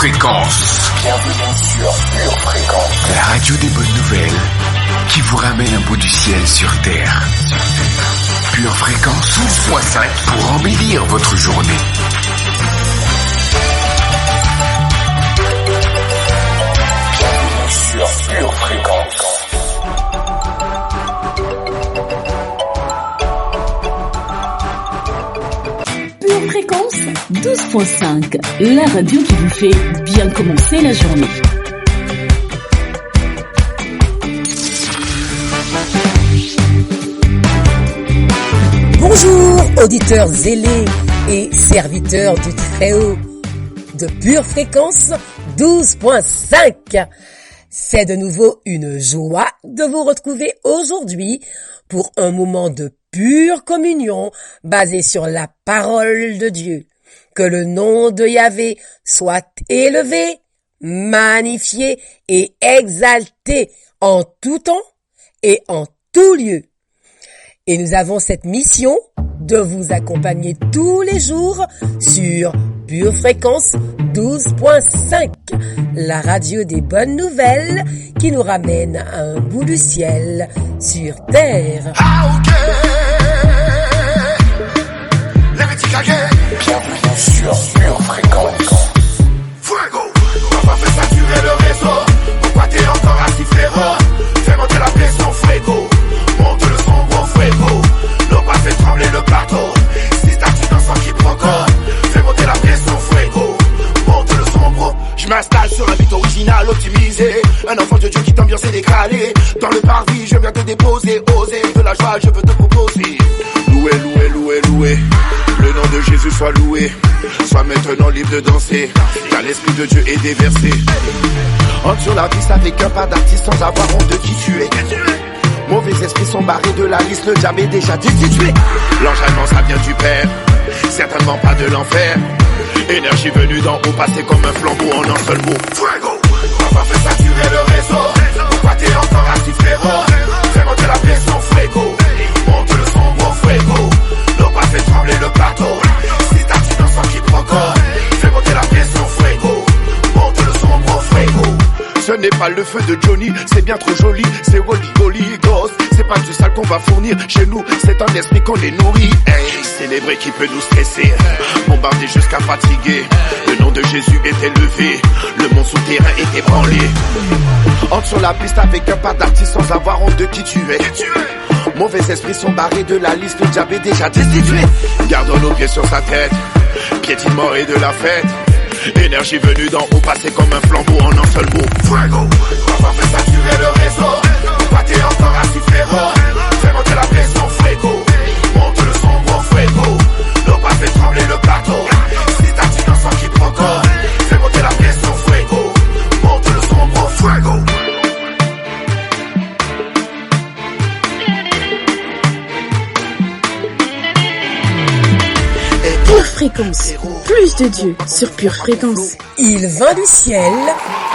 Fréquence. Bienvenue sur Pure Fréquence. La radio des bonnes nouvelles qui vous ramène un bout du ciel sur Terre. Pure Fréquence 12.5 pour embellir votre journée. Bienvenue sur Pure Fréquence. Pure Fréquence 12.5, la radio qui vous fait bien commencer la journée. Bonjour auditeurs zélés et serviteurs du Très-Haut de Pure Fréquence 12.5. C'est de nouveau une joie de vous retrouver aujourd'hui pour un moment de pure communion basé sur la parole de Dieu. Que le nom de Yahvé soit élevé, magnifié et exalté en tout temps et en tout lieu. Et nous avons cette mission de vous accompagner tous les jours sur Pure Fréquence 12.5, la radio des bonnes nouvelles qui nous ramène à un bout du ciel sur Terre. Bienvenue sur Pure Fréquence. Fuego, papa fait saturer le réseau. Pourquoi t'es encore assis frérot? Fais monter la pression, fuego. Monte le son, gros fuego. L'eau pas fait trembler le plateau. Si t'as tu dans son quiproquo. Fais monter la pression, fuego. Monte le son, gros. Je m'installe sur un beat original optimisé. Un enfant de Dieu qui t'ambiance et décalé. Dans le parvis, je viens te déposer. Oser de la joie, je veux te proposer. Loué, loué, loué, loué. Le nom de Jésus soit loué. Sois maintenant libre de danser. Car l'Esprit de Dieu est déversé. Entre sur la piste avec un pas d'artiste sans avoir honte de qui tu es. Mauvais esprits sont barrés de la liste, le diable est déjà destitué. L'enjaillement ça vient du Père, certainement pas de l'enfer. Énergie venue d'en haut, passée comme un flambeau en un seul mot. Fuego, papa fait saturer le réseau. Pourquoi t'es encore assis frérot? Fais monter la pression, fuego. Monte le son, gros fuego. L'eau pas fait trembler le plateau. Si t'as tu dans son quiproquo. Fais monter la pression, fuego. Monte le son, gros fuego. Ce n'est pas le feu de Johnny, c'est bien trop joli, c'est Holy Ghost. C'est pas du sale qu'on va fournir chez nous, c'est un esprit qu'on les nourrit. Hey, célébrer qui peut nous stresser, bombarder jusqu'à fatiguer. Le nom de Jésus est élevé, le monde souterrain est ébranlé. Entre sur la piste avec un pas d'artiste sans avoir honte de qui tu es. Mauvais esprits sont barrés de la liste, le diable est déjà destitué. Gardons nos pieds sur sa tête, piétinement et de la fête. Énergie venue d'en haut, passée comme un flambeau en un seul mot. Fuego, papa fait saturer le réseau. Pourquoi t'es encore assis frérot? Fais monter la pression, fuego. Monte le son, gros fuego. L'eau pas fait trembler le plateau. Si t'as tu dans son quiproquo. Fais monter la pression, fuego. Monte le son, gros fuego. Pure Fréquence, plus de Dieu sur Pure Fréquence. Il vint du ciel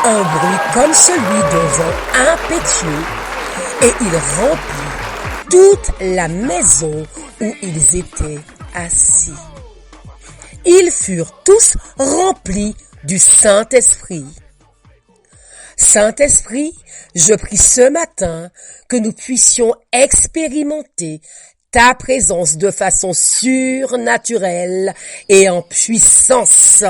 un bruit comme celui d'un vent impétueux et il remplit toute la maison où ils étaient assis. Ils furent tous remplis du Saint-Esprit. Saint-Esprit, je prie ce matin que nous puissions expérimenter ta présence de façon surnaturelle et en puissance.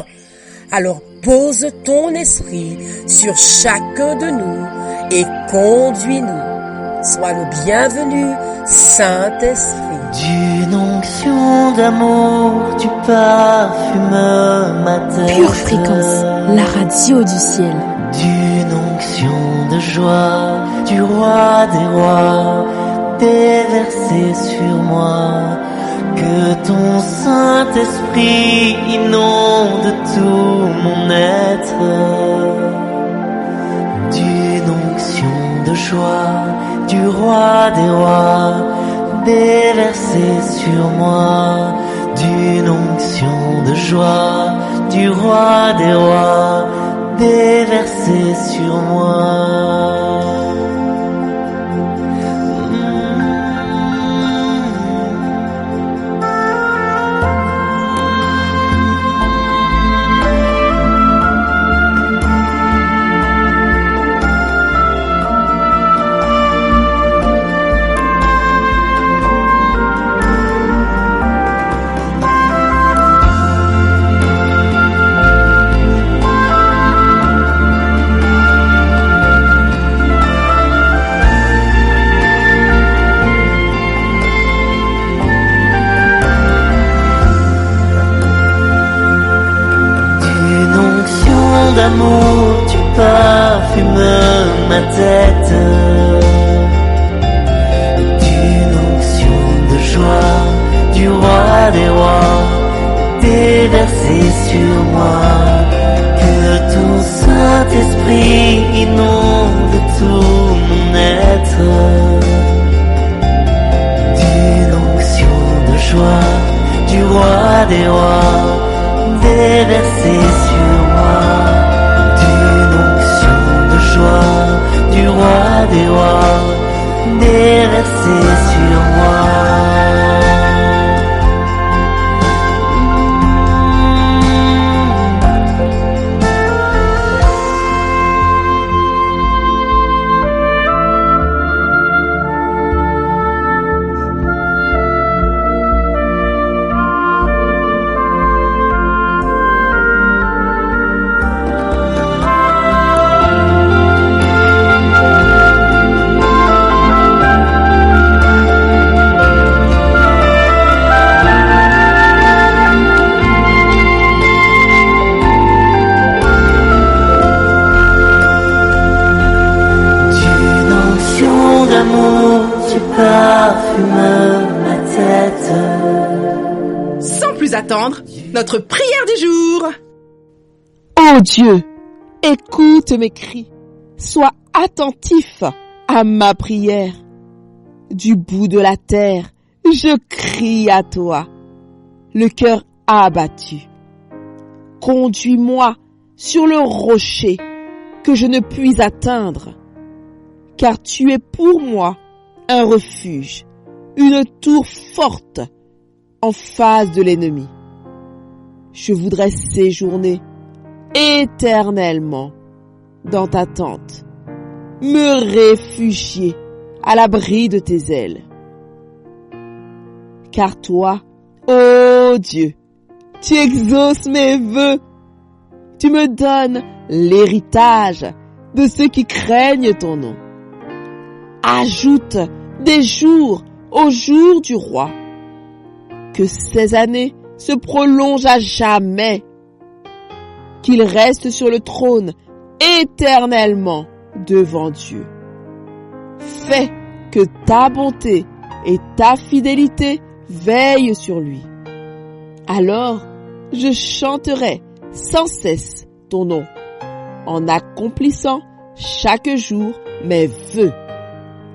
Alors pose ton esprit sur chacun de nous et conduis-nous. Sois le bienvenu, Saint-Esprit. D'une onction d'amour, tu parfumes ma terre. Pure Fréquence, la radio du ciel. D'une onction de joie, du roi des rois, déversé sur moi. Que ton Saint-Esprit inonde tout mon être. D'une onction de joie, du roi des rois, déversé sur moi. D'une onction de joie, du roi des rois, déversé sur moi. d'amour, tu parfumes ma tête. D'une onction de joie du roi des rois déversée sur moi. Que ton Saint-Esprit inonde tout mon être. D'une onction de joie du roi des rois déversée sur moi. D'une onction de joie du roi des rois déversée sur moi. Sans plus attendre, notre prière du jour. Ô Dieu, écoute mes cris, sois attentif à ma prière. Du bout de la terre, je crie à toi, le cœur abattu. Conduis-moi sur le rocher que je ne puis atteindre, car tu es pour moi un refuge, une tour forte en face de l'ennemi. Je voudrais séjourner éternellement dans ta tente, me réfugier à l'abri de tes ailes. Car toi, ô Dieu, tu exauces mes vœux, tu me donnes l'héritage de ceux qui craignent ton nom. Ajoute des jours au jour du roi, que ces années se prolongent à jamais, qu'il reste sur le trône éternellement devant Dieu. Fais que ta bonté et ta fidélité veillent sur lui. Alors je chanterai sans cesse ton nom, en accomplissant chaque jour mes vœux.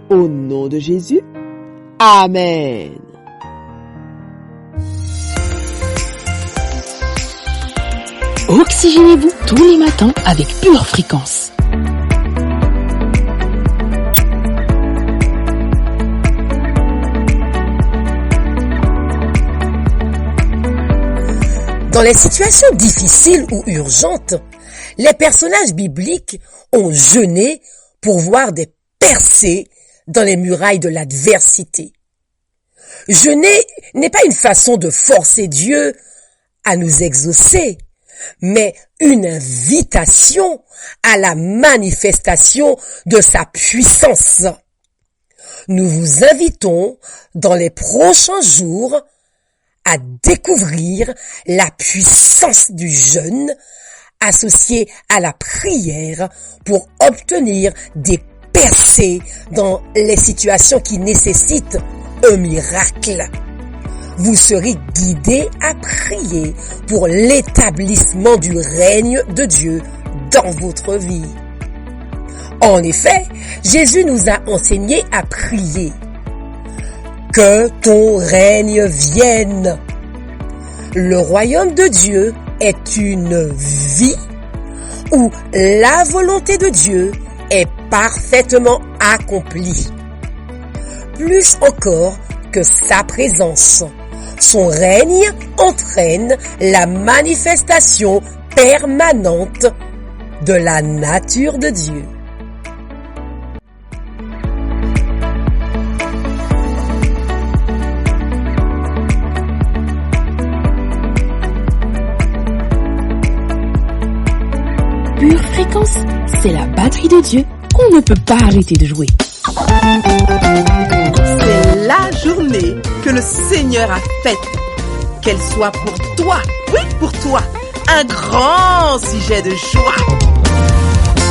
Au nom de Jésus, Amen. Oxygénez-vous tous les matins avec Pure Fréquence. Dans les situations difficiles ou urgentes, les personnages bibliques ont jeûné pour voir des percées dans les murailles de l'adversité. Jeûner n'est pas une façon de forcer Dieu à nous exaucer, mais une invitation à la manifestation de sa puissance. Nous vous invitons dans les prochains jours à découvrir la puissance du jeûne associée à la prière pour obtenir des percées dans les situations qui nécessitent un miracle. Vous serez guidés à prier pour l'établissement du règne de Dieu dans votre vie. En effet, Jésus nous a enseigné à prier. Que ton règne vienne. Le royaume de Dieu est une vie où la volonté de Dieu est parfaitement accomplie. Plus encore que sa présence, son règne entraîne la manifestation permanente de la nature de Dieu. Pure Fréquence, c'est la batterie de Dieu qu'on ne peut pas arrêter de jouer. C'est la journée que le Seigneur a faite. Qu'elle soit pour toi, oui, pour toi, un grand sujet de joie.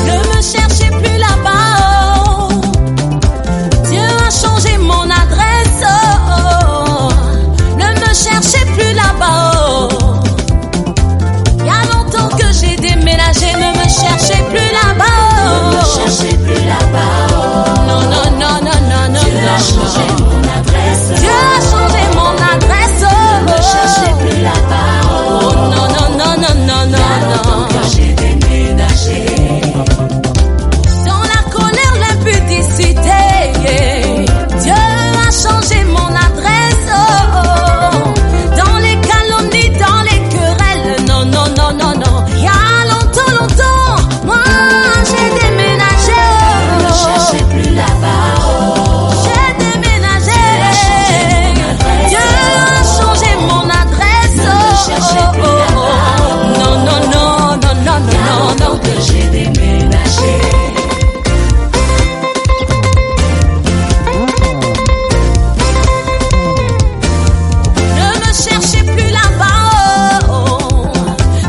Ne me cherchez plus là-bas, oh. Dieu a changé mon adresse, oh. Ne me cherchez plus là-bas, oh. Il y a longtemps que j'ai déménagé, ne me cherchez plus là-bas, oh. Ne me cherchez plus là-bas, oh. Non, non, non, non, non, non, Dieu a changé mon adresse. Dieu a changé mon adresse, oh. Ne me cherchez plus là-bas, oh. Oh, non, non, non, non, non, non, non. Il y a longtemps que j'ai déménagé. Dans la colère, l'impudicité, Dieu a changé mon adresse, oh, oh. Dans les calomnies, dans les querelles, non, non, non, non, non. Il y a longtemps, longtemps, moi j'ai déménagé, oh. Ne me cherchez plus là-bas, oh. J'ai déménagé. Dieu a changé mon adresse, oh. Ne me cherchez plus là-bas, non, non, non, non, non, non, non, non. Que j'ai déménagé. Ne me cherchez plus là-bas, oh, oh.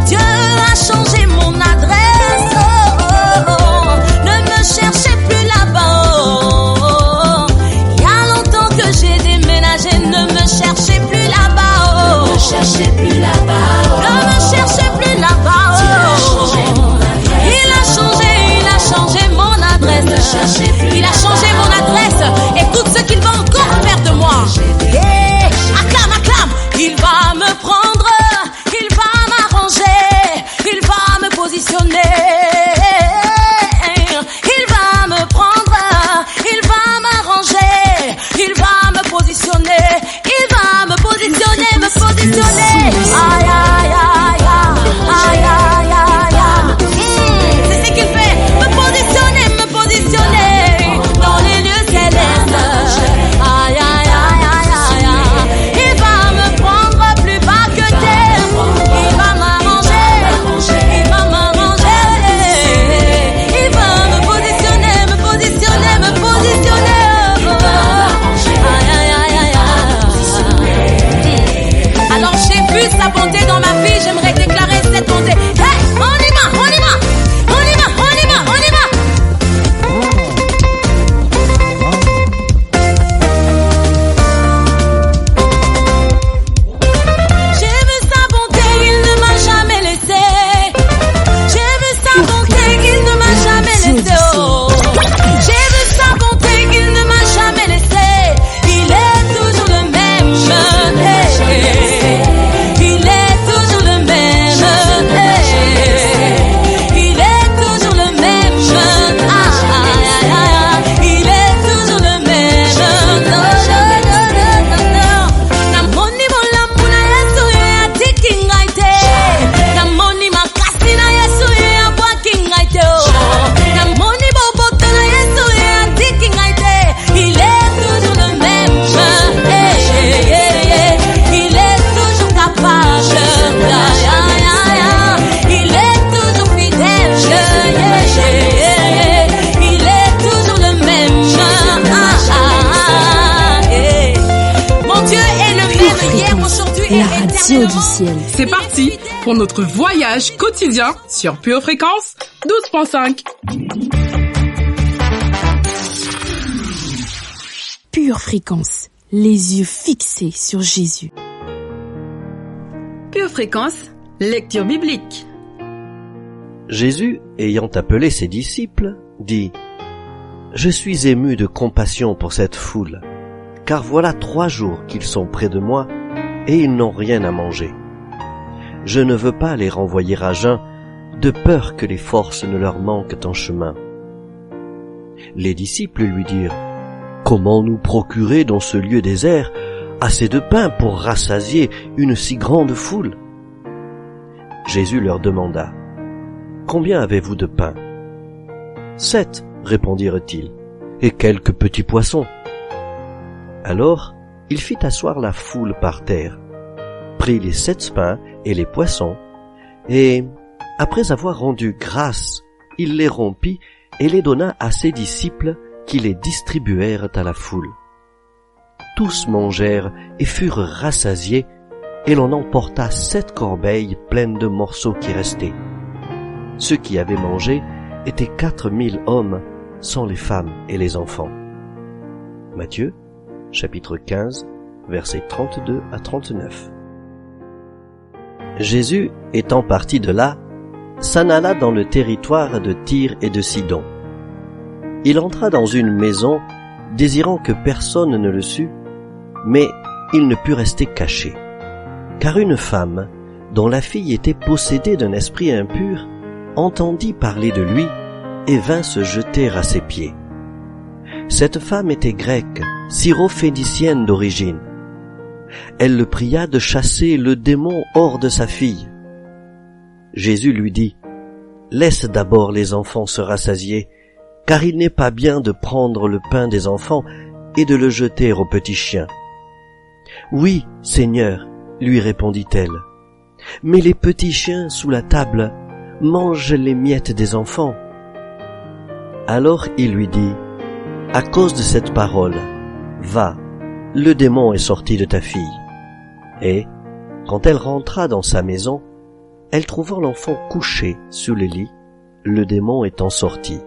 Dieu a changé mon adresse, oh, oh, oh. Ne me cherchez plus là-bas, oh, oh. Il y a longtemps que j'ai déménagé, ne me cherchez plus là-bas, oh. Ne me cherchez plus là-bas, oh. Ne me cherchez plus là-bas, oh. Dieu a changé mon adresse. Il a changé mon adresse. Il a changé mon adresse. Écoute ce qu'il va encore faire de moi. Hey, acclame, acclame. Il va me prendre, il va m'arranger, il va me positionner. Il va me prendre, il va m'arranger, il va me positionner, il va me positionner, me positionner. Aïe, aïe, aïe, aïe, aïe, aïe, aïe. C'est ce qu'il fait, me positionner dans les lieux célestes. Aïe, aïe, aïe, aïe, aïe. Il va me prendre plus bas que terre. Il va m'arranger, il va m'arranger. Il va me positionner, me positionner, me positionner. Aïe, aïe, aïe, aïe. Alors j'ai vu sa bonté dans ma vie, j'aimerais déclarer cette bonté. Hey, on y va, on y va, on y va, on y va, on y va. J'ai vu sa bonté, il ne m'a jamais laissé. J'ai vu sa bonté, il ne m'a jamais laissé. Oh. J'ai vu sa bonté, il ne m'a jamais laissé. Il est toujours le même. Hey. Il est toujours le même. Hey. Il est toujours le même. Ah, ah, ah, ah. Il est toujours le même. Non, non, non, non, non. Namoni molamuna Yesu ya tikingaite. Namoni makasi na Yesu ya bwakingaite. Namoni boboto na Yesu ya tikingaite. Il est toujours le même. Hey, hey, hey, hey. Il est toujours capable. Il est toujours fidèle. Il est toujours le même. Mon Dieu est le même hier, aujourd'hui et La radio éternellement. du ciel. C'est parti pour notre voyage quotidien sur Pure Fréquence 12.5. Pure fréquence. Les yeux fixés sur Jésus. Pure Fréquence, lecture biblique. Jésus, ayant appelé ses disciples, dit « Je suis ému de compassion pour cette foule, car voilà 3 jours qu'ils sont près de moi, et ils n'ont rien à manger. Je ne veux pas les renvoyer à jeun, de peur que les forces ne leur manquent en chemin. » Les disciples lui dirent « Comment nous procurer dans ce lieu désert assez de pain pour rassasier une si grande foule ?» Jésus leur demanda « Combien avez-vous de pain ?» « 7, répondirent-ils, et quelques petits poissons. » Alors il fit asseoir la foule par terre, prit les 7 pains et les poissons, et, après avoir rendu grâce, il les rompit et les donna à ses disciples qui les distribuèrent à la foule. Tous mangèrent et furent rassasiés, et l'on emporta 7 corbeilles pleines de morceaux qui restaient. Ceux qui avaient mangé étaient 4000 hommes, sans les femmes et les enfants. Matthieu, chapitre 15, versets 32 à 39. Jésus, étant parti de là, s'en alla dans le territoire de Tyr et de Sidon. Il entra dans une maison, désirant que personne ne le sût, mais il ne put rester caché. Car une femme, dont la fille était possédée d'un esprit impur, entendit parler de lui et vint se jeter à ses pieds. Cette femme était grecque, syrophénicienne d'origine. Elle le pria de chasser le démon hors de sa fille. Jésus lui dit, « Laisse d'abord les enfants se rassasier, car il n'est pas bien de prendre le pain des enfants et de le jeter aux petits chiens. »« Oui, Seigneur, lui répondit-elle, mais les petits chiens sous la table mangent les miettes des enfants. » Alors il lui dit, « À cause de cette parole, va, le démon est sorti de ta fille. » Et, quand elle rentra dans sa maison, elle trouva l'enfant couché sous le lit, le démon étant sorti.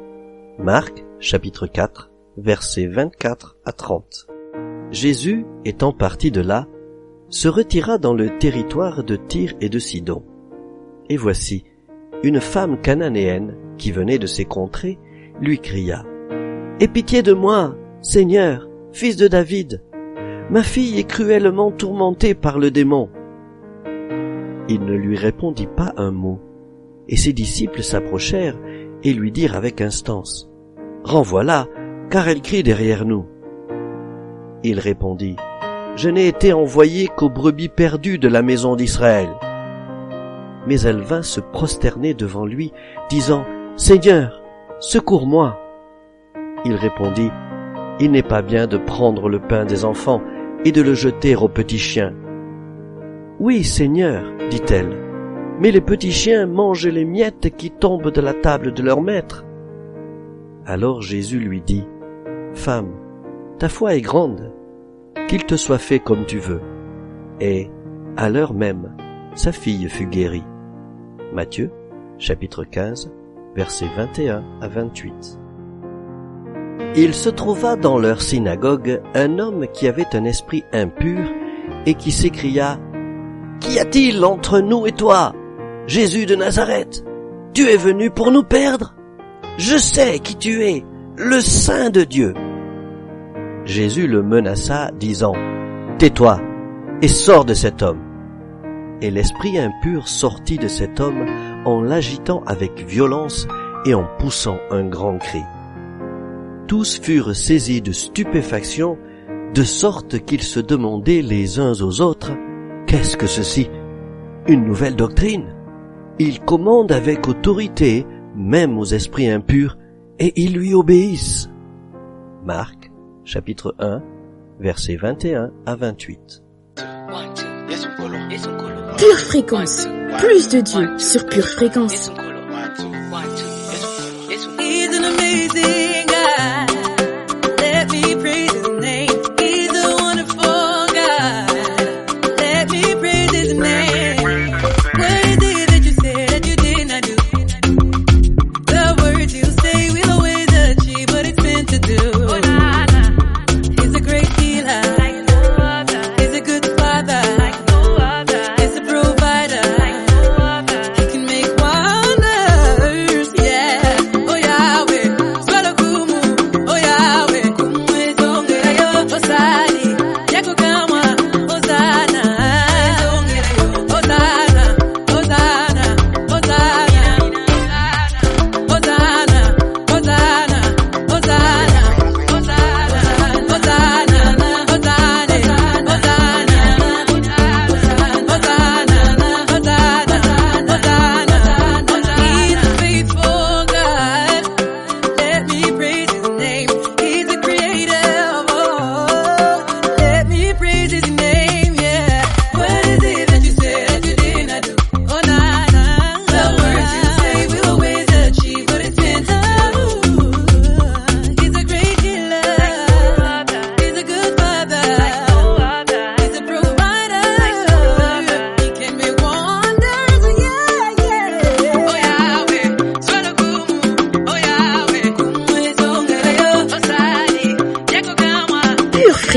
Marc, chapitre 4, versets 24 à 30. Jésus, étant parti de là, se retira dans le territoire de Tyr et de Sidon. Et voici, une femme cananéenne, qui venait de ces contrées, lui cria, « Aie pitié de moi, Seigneur, fils de David. Ma fille est cruellement tourmentée par le démon. » Il ne lui répondit pas un mot, et ses disciples s'approchèrent et lui dirent avec instance, « Renvoie-la, car elle crie derrière nous. » Il répondit, « Je n'ai été envoyé qu'aux brebis perdues de la maison d'Israël. » Mais elle vint se prosterner devant lui, disant, « Seigneur, secours-moi. » Il répondit, « Il n'est pas bien de prendre le pain des enfants et de le jeter aux petits chiens. » « Oui, Seigneur, dit-elle, mais les petits chiens mangent les miettes qui tombent de la table de leur maître. » Alors Jésus lui dit, « Femme, ta foi est grande, qu'il te soit fait comme tu veux. » Et, à l'heure même, sa fille fut guérie. Matthieu, chapitre 15, versets 21 à 28. Il se trouva dans leur synagogue un homme qui avait un esprit impur et qui s'écria, « Qu'y a-t-il entre nous et toi, Jésus de Nazareth? Tu es venu pour nous perdre? Je sais qui tu es, le Saint de Dieu. » Jésus le menaça, disant, « Tais-toi et sors de cet homme. » Et l'esprit impur sortit de cet homme en l'agitant avec violence et en poussant un grand cri. Tous furent saisis de stupéfaction, de sorte qu'ils se demandaient les uns aux autres, « Qu'est-ce que ceci? Une nouvelle doctrine? Il commande avec autorité, même aux esprits impurs, et ils lui obéissent. » Marc, chapitre 1, versets 21 à 28. Pure Fréquence, plus de Dieu sur Pure Fréquence. He's an amazing God. Let me praise his name. He's a wonderful God. Let me praise his name. What is it that you said that you did not do? The words you say will always achieve what it's meant to do. He's a great healer. He's a good father. He's a provider. He can make wonders.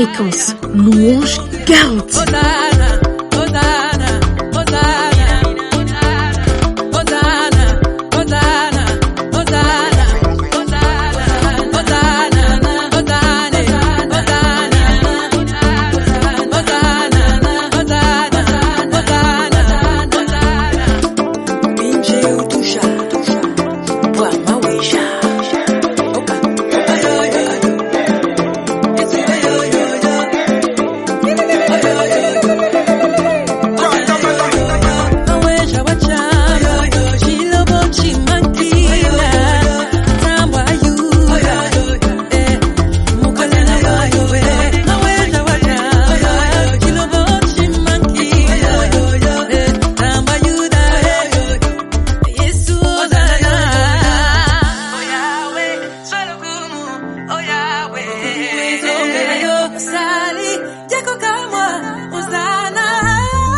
Fréquence, louange garantie.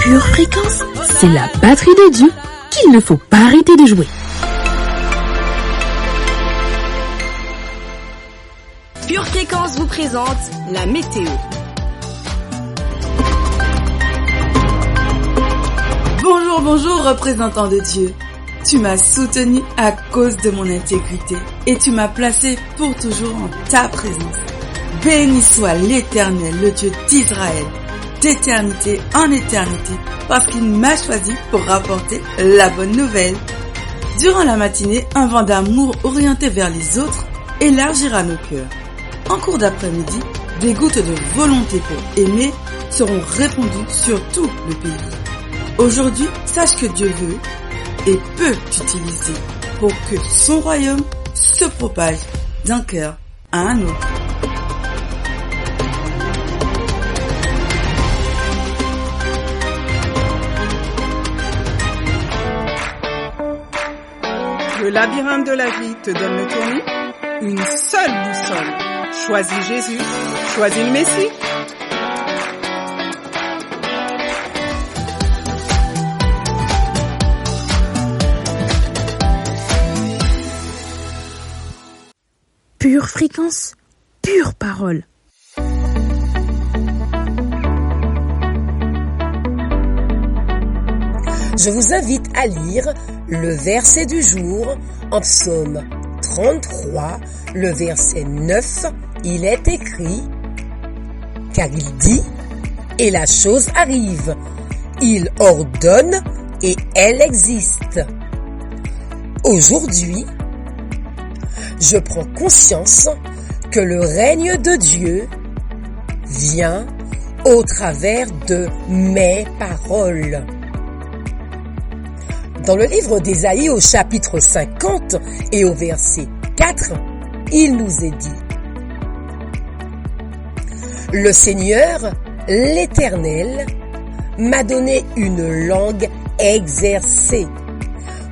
Pure Fréquence, c'est la batterie de Dieu qu'il ne faut pas arrêter de jouer. Pure Fréquence vous présente la météo. Bonjour, bonjour, représentant de Dieu. Tu m'as soutenu à cause de mon intégrité et tu m'as placé pour toujours en ta présence. Béni soit l'Éternel, le Dieu d'Israël, d'éternité en éternité, parce qu'il m'a choisi pour rapporter la bonne nouvelle. Durant la matinée, un vent d'amour orienté vers les autres élargira nos cœurs. En cours d'après-midi, des gouttes de volonté pour aimer seront répandues sur tout le pays. Aujourd'hui, sache que Dieu veut et peut t'utiliser pour que son royaume se propage d'un cœur à un autre. Le labyrinthe de la vie te donne le tournis. Une seule boussole. Choisis Jésus, choisis le Messie. Pure Fréquence, pure parole. Je vous invite à lire le verset du jour en Psaume 33, le verset 9. Il est écrit, car il dit, et la chose arrive. Il ordonne et elle existe. Aujourd'hui, je prends conscience que le règne de Dieu vient au travers de mes paroles. Dans le livre d'Ésaïe au chapitre 50 et au verset 4, il nous est dit: Le Seigneur, l'Éternel, m'a donné une langue exercée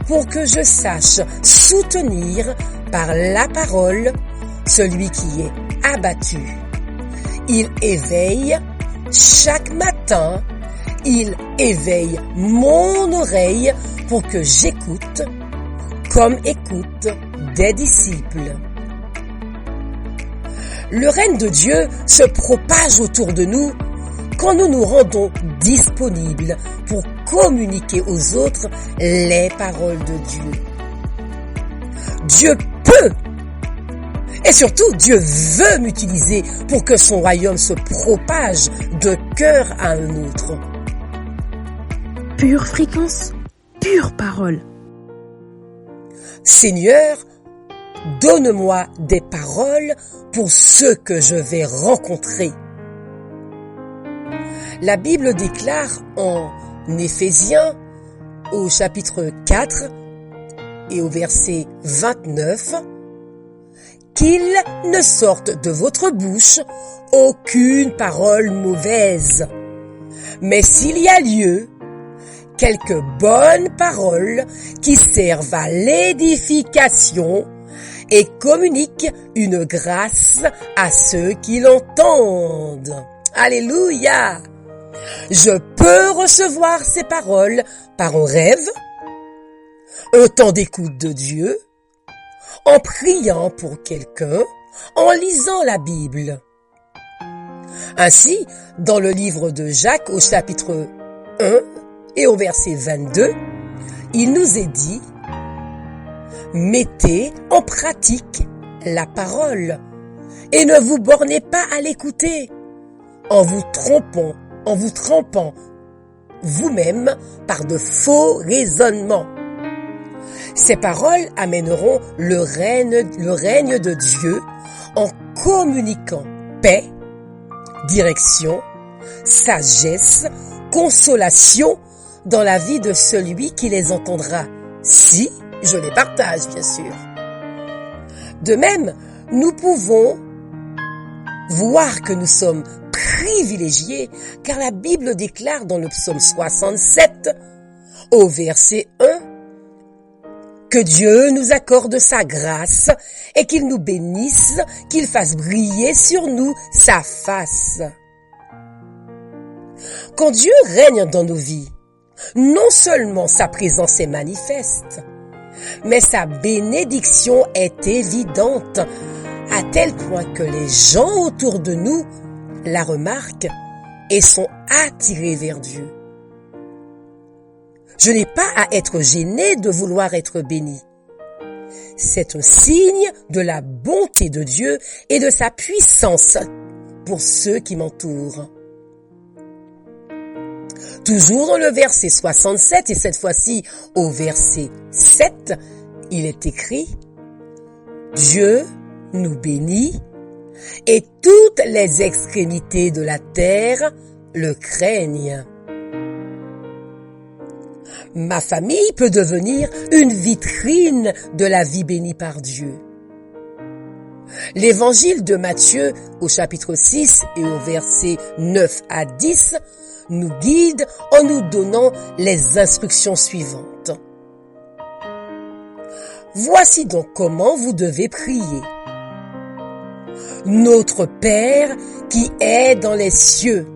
pour que je sache soutenir par la parole celui qui est abattu. Il éveille chaque matin, il éveille mon oreille pour que j'écoute comme écoutent des disciples. Le règne de Dieu se propage autour de nous quand nous nous rendons disponibles pour communiquer aux autres les paroles de Dieu. Dieu peut et surtout Dieu veut m'utiliser pour que son royaume se propage de cœur à un autre. Pure Fréquence, pure parole. Seigneur, donne-moi des paroles pour ceux que je vais rencontrer. La Bible déclare en Éphésiens au chapitre 4 et au verset 29 qu'il ne sorte de votre bouche aucune parole mauvaise, mais s'il y a lieu, quelques bonnes paroles qui servent à l'édification et communiquent une grâce à ceux qui l'entendent. Alléluia! Je peux recevoir ces paroles par un rêve, un temps d'écoute de Dieu, en priant pour quelqu'un, en lisant la Bible. Ainsi, dans le livre de Jacques au chapitre 1 et au verset 22, il nous est dit « Mettez en pratique la parole et ne vous bornez pas à l'écouter en vous trompant vous-même par de faux raisonnements. Ces paroles amèneront le règne de Dieu en communiquant paix, direction, sagesse, consolation dans la vie de celui qui les entendra, si je les partage, bien sûr. De même, nous pouvons voir que nous sommes privilégiés, car la Bible déclare dans le psaume 67, au verset 1, que Dieu nous accorde sa grâce et qu'il nous bénisse, qu'il fasse briller sur nous sa face. Quand Dieu règne dans nos vies, non seulement sa présence est manifeste, mais sa bénédiction est évidente, à tel point que les gens autour de nous la remarquent et sont attirés vers Dieu. Je n'ai pas à être gêné de vouloir être béni. C'est un signe de la bonté de Dieu et de sa puissance pour ceux qui m'entourent. Toujours dans le verset 67 et cette fois-ci au verset 7, il est écrit « Dieu nous bénit et toutes les extrémités de la terre le craignent. » Ma famille peut devenir une vitrine de la vie bénie par Dieu. L'évangile de Matthieu au chapitre 6 et au verset 9 à 10 nous guide en nous donnant les instructions suivantes. Voici donc comment vous devez prier. Notre Père qui est dans les cieux,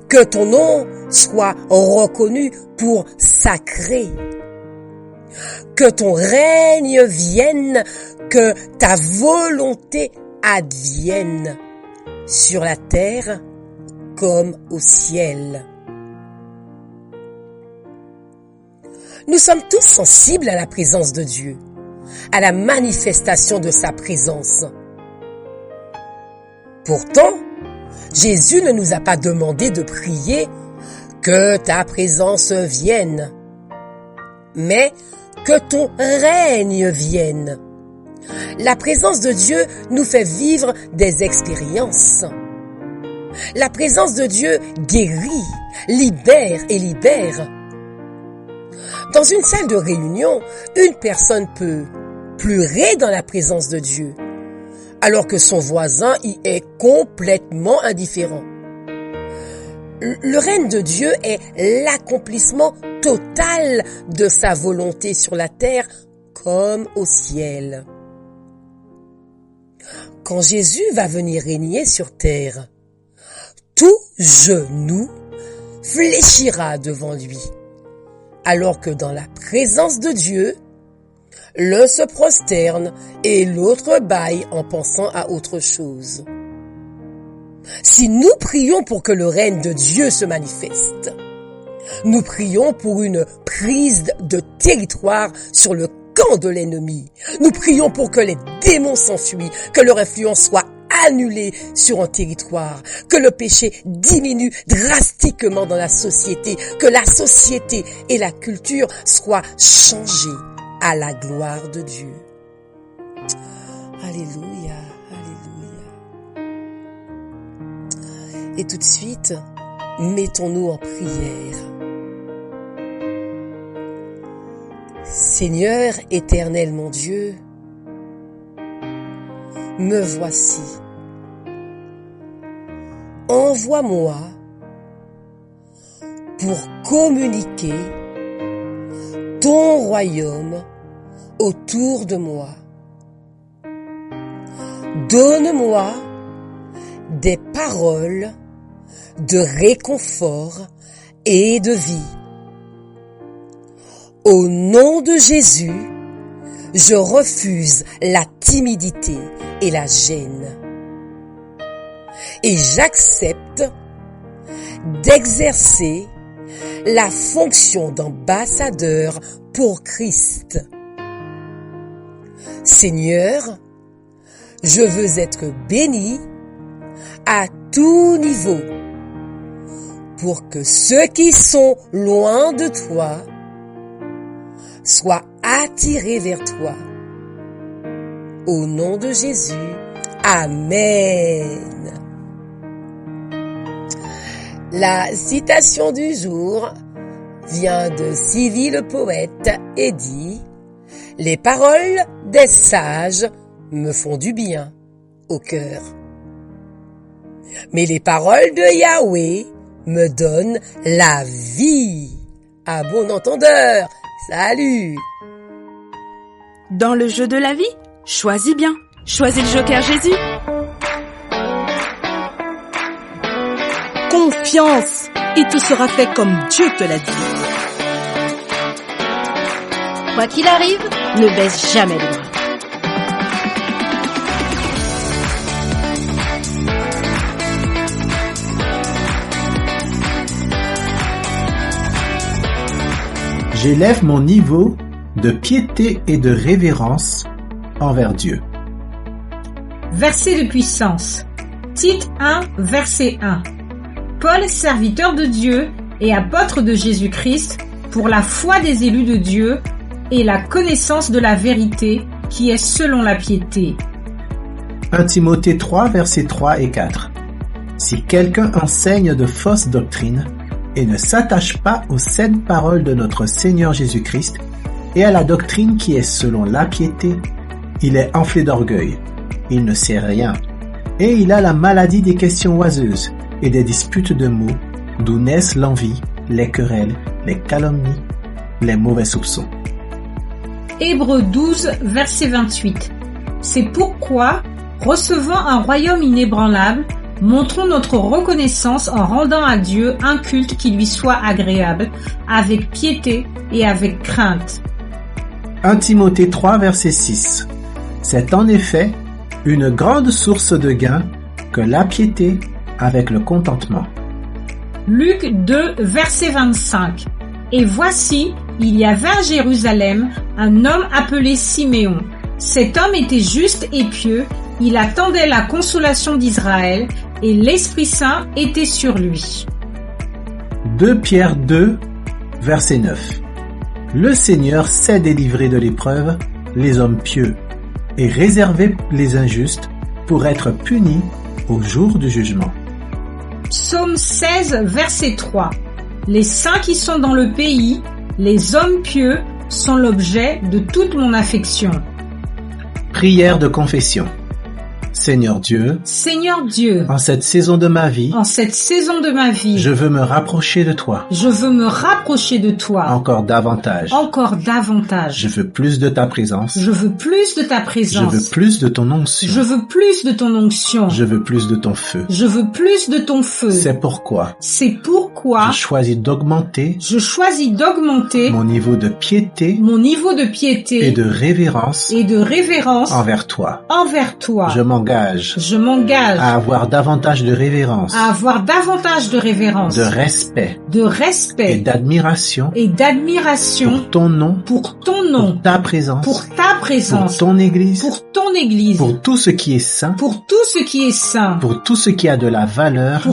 que ton nom soit reconnu pour sacré, que ton règne vienne, que ta volonté advienne sur la terre comme au ciel. Nous sommes tous sensibles à la présence de Dieu, à la manifestation de sa présence. Pourtant, Jésus ne nous a pas demandé de prier que ta présence vienne, mais que ton règne vienne. La présence de Dieu nous fait vivre des expériences. La présence de Dieu guérit, libère et libère. Dans une salle de réunion, une personne peut pleurer dans la présence de Dieu, alors que son voisin y est complètement indifférent. Le règne de Dieu est l'accomplissement total de sa volonté sur la terre comme au ciel. Quand Jésus va venir régner sur terre, tout genou fléchira devant lui, alors que dans la présence de Dieu, l'un se prosterne et l'autre bâille en pensant à autre chose. Si nous prions pour que le règne de Dieu se manifeste, nous prions pour une prise de territoire sur le camp de l'ennemi. Nous prions pour que les démons s'enfuient, que leur influence soit annulée sur un territoire, que le péché diminue drastiquement dans la société, que la société et la culture soient changées à la gloire de Dieu. Alléluia, alléluia. Et tout de suite, mettons-nous en prière. Seigneur éternel mon Dieu, me voici. Envoie-moi pour communiquer ton royaume autour de moi. Donne-moi des paroles de réconfort et de vie. Au nom de Jésus, je refuse la timidité et la gêne. et j'accepte d'exercer la fonction d'ambassadeur pour Christ. Seigneur, je veux être béni à tout niveau pour que ceux qui sont loin de toi soient attirés vers toi. Au nom de Jésus, Amen. La citation du jour vient de Sylvie le poète et dit « Les paroles des sages me font du bien au cœur. Mais les paroles de Yahweh me donnent la vie. » À bon entendeur, salut! Dans le jeu de la vie, choisis bien. Choisis le joker Jésus. Confiance, il te sera fait comme Dieu te l'a dit. Quoi qu'il arrive, ne baisse jamais les bras. J'élève mon niveau de piété et de révérence envers Dieu. Verset de puissance. Tite 1, verset 1. Paul, serviteur de Dieu et apôtre de Jésus-Christ, pour la foi des élus de Dieu et la connaissance de la vérité qui est selon la piété. 1 Timothée 3, versets 3 et 4. Si quelqu'un enseigne de fausses doctrines et ne s'attache pas aux saines paroles de notre Seigneur Jésus-Christ et à la doctrine qui est selon la piété, il est enflé d'orgueil, il ne sait rien, et il a la maladie des questions oiseuses et des disputes de mots, d'où naissent l'envie, les querelles, les calomnies, les mauvais soupçons. Hébreux 12, verset 28. C'est pourquoi, recevant un royaume inébranlable, montrons notre reconnaissance en rendant à Dieu un culte qui lui soit agréable, avec piété et avec crainte. 1 Timothée 3, verset 6. C'est en effet une grande source de gain que la piété avec le contentement. Luc 2, verset 25. Et voici, il y avait à Jérusalem un homme appelé Siméon. Cet homme était juste et pieux, il attendait la consolation d'Israël et l'Esprit Saint était sur lui. 2 Pierre 2, verset 9. Le Seigneur sait délivrer de l'épreuve les hommes pieux et réserver les injustes pour être punis au jour du jugement. Psaume 16, verset 3. Les saints qui sont dans le pays, les hommes pieux, sont l'objet de toute mon affection. Prière de confession. Seigneur Dieu, en cette saison de ma vie, je veux me rapprocher de toi. Encore davantage. Je veux plus de ta présence. Je veux plus de ton onction. Je veux plus de ton feu. C'est pourquoi. Je choisis d'augmenter. Mon niveau de piété. Et de révérence. Envers toi. Je m'engage à avoir davantage de révérence, de respect et d'admiration pour ton nom, pour ta présence, pour ton église, pour tout ce qui est saint, pour tout ce qui a de la valeur,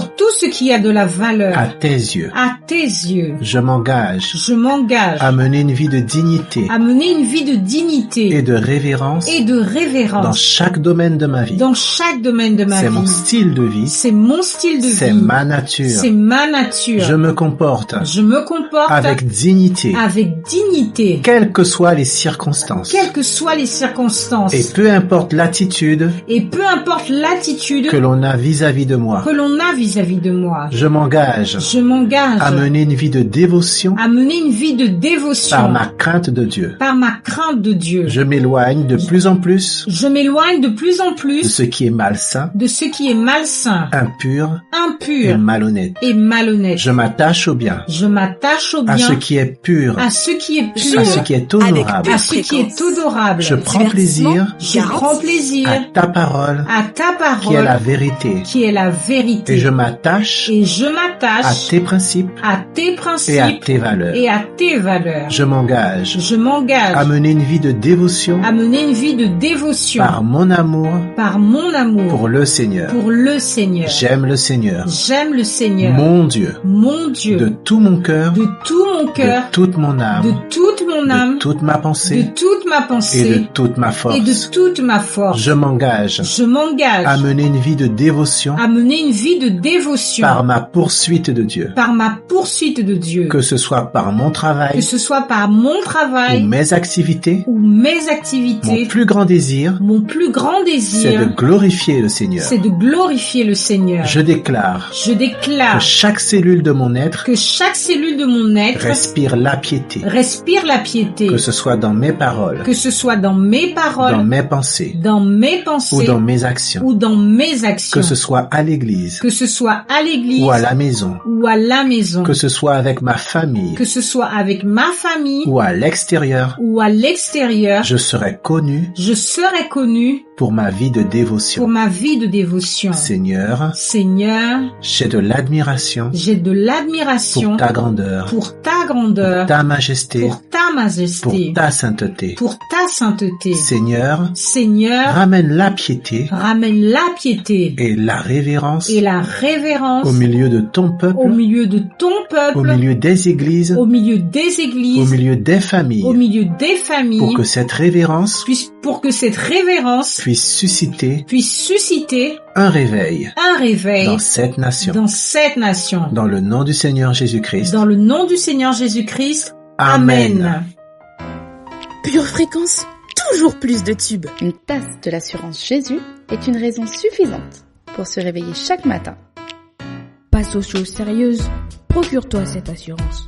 à tes yeux. Je m'engage à mener une vie de dignité et de révérence dans chaque domaine de ma vie. C'est mon style de vie. C'est ma nature. Je me comporte avec dignité. Quelles que soient les circonstances. Et peu importe l'attitude que l'on a vis-à-vis de moi. Je m'engage à mener une vie de dévotion. Par ma crainte de Dieu. Je m'éloigne de plus en plus ce qui est malsain, impur, et malhonnête. Je m'attache au bien, à ce qui est pur, à ce qui est honorable. Je prends plaisir, à ta parole, qui est la vérité. Et je m'attache, à tes principes, et à tes valeurs. Je m'engage, à mener une vie de dévotion, par mon amour, pour le Seigneur. J'aime le Seigneur. Mon Dieu. De tout mon cœur, de toute mon âme, de toute ma pensée, et de toute ma force. Je m'engage, à mener une vie de dévotion, par ma poursuite de Dieu. Que ce soit par mon travail, ou mes activités, mon plus grand désir, c'est de glorifier le Seigneur. Je déclare, que chaque cellule de mon être, respire la piété. Que ce soit dans mes paroles, dans mes pensées, ou dans mes actions. Que ce soit à l'église, ou à la maison. Que ce soit avec ma famille, ou à l'extérieur. Je serai connu, pour ma vie de dévotion. Seigneur, j'ai de l'admiration, pour ta grandeur, pour ta majesté, pour ta sainteté. Seigneur, ramène la piété, et la révérence, au milieu de ton peuple, au milieu des églises, au milieu des familles, pour que cette révérence, puisse susciter un réveil dans cette nation. Dans le nom du Seigneur Jésus-Christ. Amen. Pure Fréquence, toujours plus de tubes. Une tasse de l'assurance Jésus est une raison suffisante pour se réveiller chaque matin. Passe aux choses sérieuses, procure-toi cette assurance.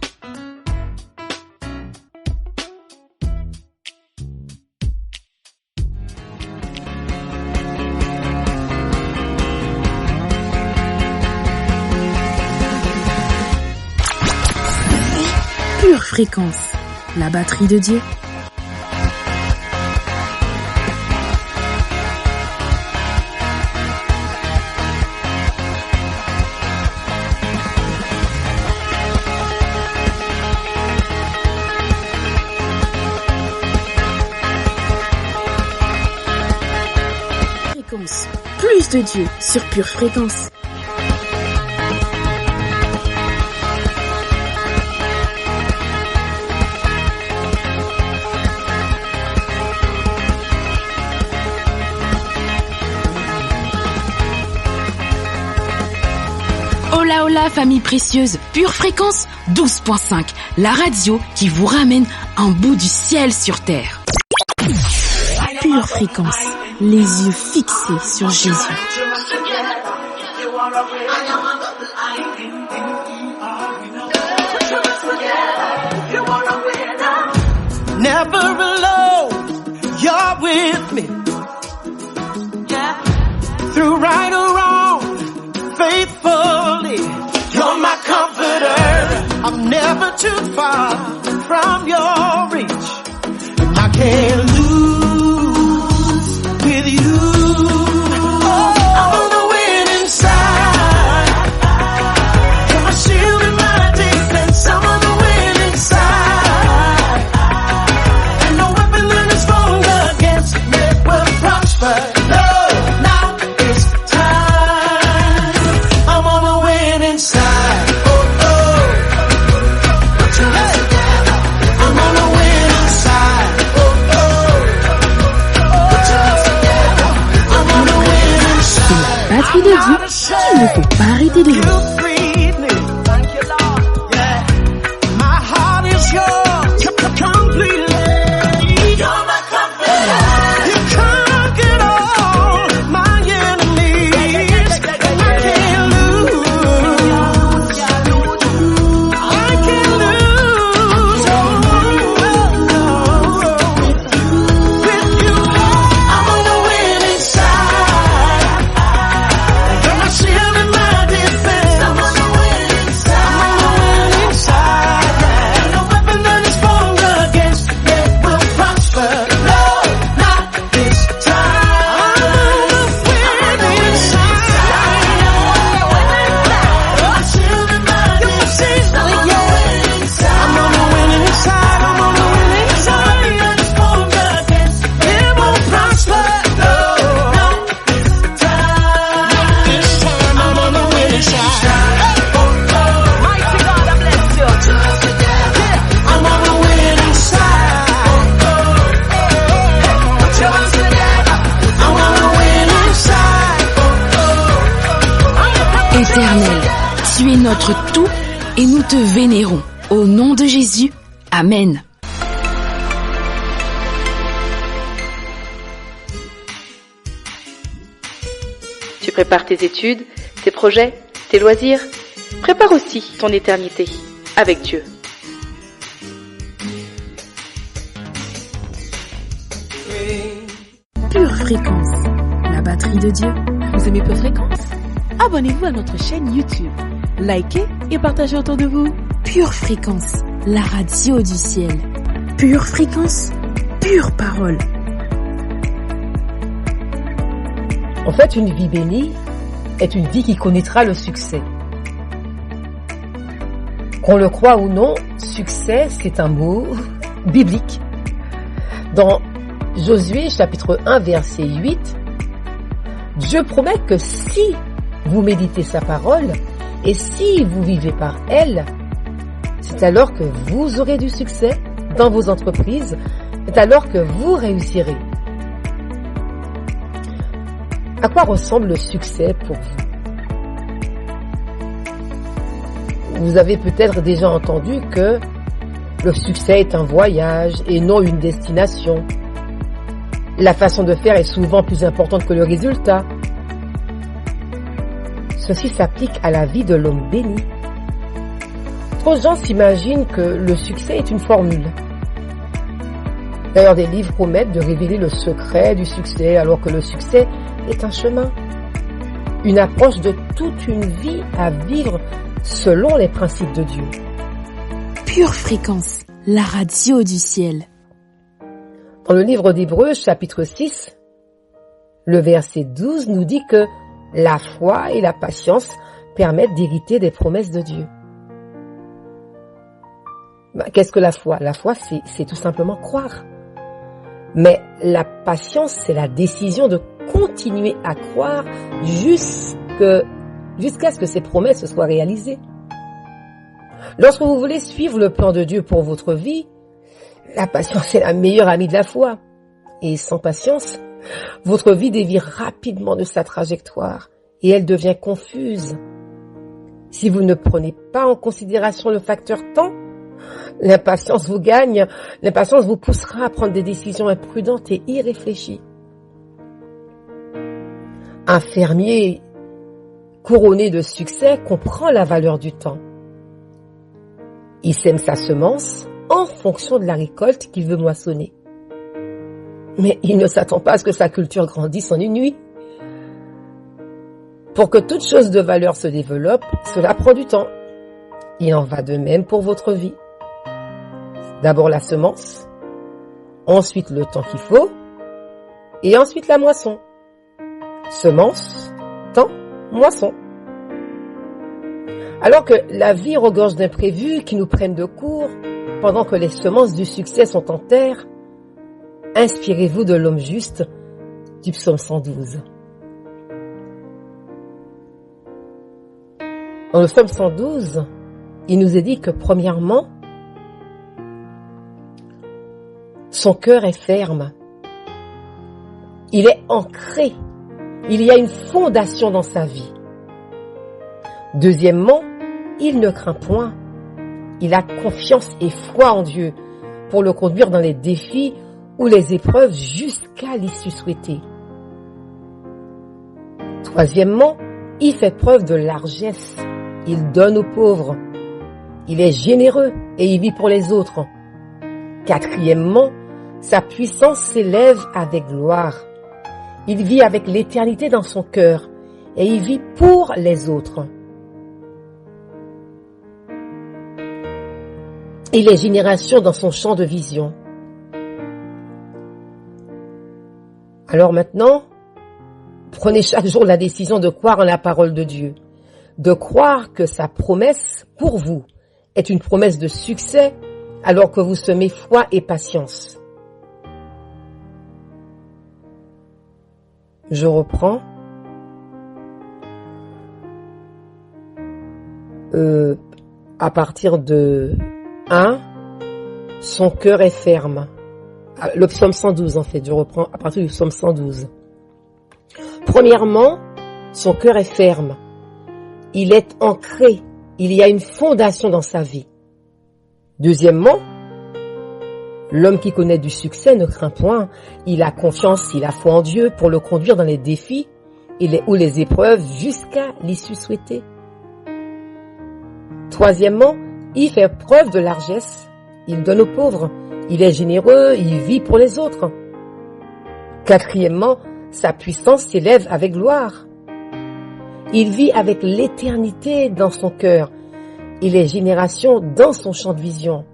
Pure Fréquence, la batterie de Dieu. Fréquence, plus de Dieu sur Pure Fréquence. Hola famille précieuse, Pure Fréquence 12.5, la radio qui vous ramène un bout du ciel sur terre. Pure Fréquence, les yeux fixés sur Jésus. Never alone, you're with me. Through right or wrong, faithfully, you're my comforter. I'm never too far from your reach. And I can't lose with you. Oh, I'm on the winning side. You're my shield and my defense. I'm on the winning side. And no weapon that is formed against me will prosper. notre tout et nous te vénérons. Au nom de Jésus, Amen. Tu prépares tes études, tes projets, tes loisirs. Prépare aussi ton éternité avec Dieu. Pure Fréquence, la batterie de Dieu. Vous aimez Pure Fréquence? Abonnez-vous à notre chaîne YouTube. Likez et partagez autour de vous. Pure Fréquence, la radio du ciel. Pure Fréquence, pure parole. En fait, une vie bénie est une vie qui connaîtra le succès. Qu'on le croit ou non, succès, c'est un mot biblique. Dans Josué, chapitre 1, verset 8, Dieu promet que si vous méditez sa parole et si vous vivez par elle, c'est alors que vous aurez du succès dans vos entreprises, c'est alors que vous réussirez. À quoi ressemble le succès pour vous? Vous avez peut-être déjà entendu que le succès est un voyage et non une destination. La façon de faire est souvent plus importante que le résultat. Ceci s'applique à la vie de l'homme béni. Trop de gens s'imaginent que le succès est une formule. D'ailleurs, des livres promettent de révéler le secret du succès, alors que le succès est un chemin. Une approche de toute une vie à vivre selon les principes de Dieu. Pure Fréquence, la radio du ciel. Dans le livre d'Hébreux, chapitre 6, le verset 12 nous dit que la foi et la patience permettent d'hériter des promesses de Dieu. Qu'est-ce que la foi? La foi, c'est tout simplement croire. Mais la patience, c'est la décision de continuer à croire jusqu'à ce que ces promesses soient réalisées. Lorsque vous voulez suivre le plan de Dieu pour votre vie, la patience est la meilleure amie de la foi. Et sans patience, votre vie dévie rapidement de sa trajectoire et elle devient confuse. Si vous ne prenez pas en considération le facteur temps, l'impatience vous gagne, l'impatience vous poussera à prendre des décisions imprudentes et irréfléchies. Un fermier couronné de succès comprend la valeur du temps. Il sème sa semence en fonction de la récolte qu'il veut moissonner. Mais il ne s'attend pas à ce que sa culture grandisse en une nuit. Pour que toute chose de valeur se développe, cela prend du temps. Il en va de même pour votre vie. D'abord la semence, ensuite le temps qu'il faut, et ensuite la moisson. Semence, temps, moisson. Alors que la vie regorge d'imprévus qui nous prennent de court, pendant que les semences du succès sont en terre, inspirez-vous de l'homme juste du psaume 112. Dans le psaume 112, il nous est dit que premièrement, son cœur est ferme. Il est ancré. Il y a une fondation dans sa vie. Deuxièmement, il ne craint point. Il a confiance et foi en Dieu pour le conduire dans les défis ou les épreuves jusqu'à l'issue souhaitée. Troisièmement, il fait preuve de largesse. Il donne aux pauvres. Il est généreux et il vit pour les autres. Quatrièmement, sa puissance s'élève avec gloire. Il vit avec l'éternité dans son cœur et il vit pour les autres. Il est génération dans son champ de vision. Alors maintenant, prenez chaque jour la décision de croire en la parole de Dieu, de croire que sa promesse pour vous est une promesse de succès alors que vous semez foi et patience. Je reprends. À partir de 1, son cœur est ferme. Le psaume 112 en fait, je reprends à partir du psaume 112. Premièrement, son cœur est ferme. Il est ancré. il y a une fondation dans sa vie. Deuxièmement, l'homme qui connaît du succès ne craint point. Il a confiance, il a foi en Dieu pour le conduire dans les défis ou les épreuves jusqu'à l'issue souhaitée. Troisièmement, il fait preuve de largesse. Il donne aux pauvres. Il est généreux, il vit pour les autres. Quatrièmement, sa puissance s'élève avec gloire. Il vit avec l'éternité dans son cœur et les générations dans son champ de vision.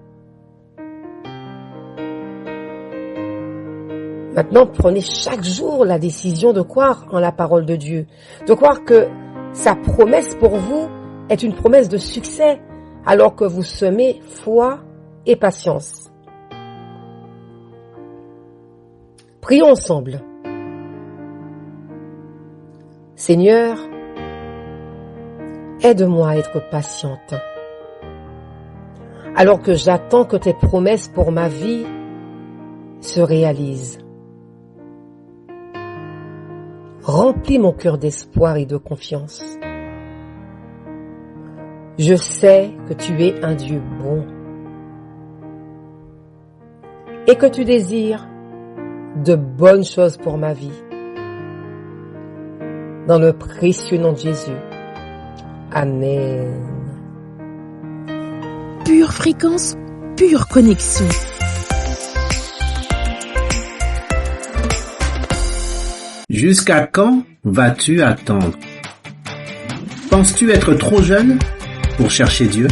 Maintenant, prenez chaque jour la décision de croire en la parole de Dieu, de croire que sa promesse pour vous est une promesse de succès, alors que vous semez foi et patience. Prions ensemble. Seigneur, aide-moi à être patiente, alors que j'attends que tes promesses pour ma vie se réalisent. Remplis mon cœur d'espoir et de confiance. Je sais que tu es un Dieu bon et que tu désires de bonnes choses pour ma vie. Dans le précieux nom de Jésus. Amen. Pure fréquence, pure connexion. Jusqu'à quand vas-tu attendre? Penses-tu être trop jeune pour chercher Dieu?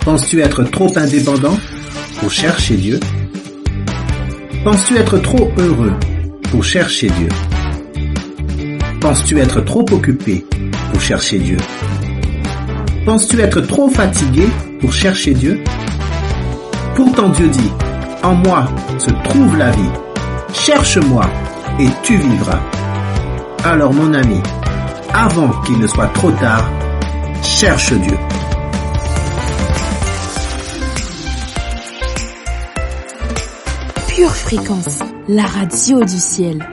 Penses-tu être trop indépendant pour chercher Dieu? Penses-tu être trop heureux pour chercher Dieu? Penses-tu être trop occupé pour chercher Dieu? Penses-tu être trop fatigué pour chercher Dieu? Pourtant Dieu dit, en moi se trouve la vie. Cherche-moi et tu vivras. Alors mon ami, avant qu'il ne soit trop tard, cherche Dieu. Pure fréquence, la radio du ciel.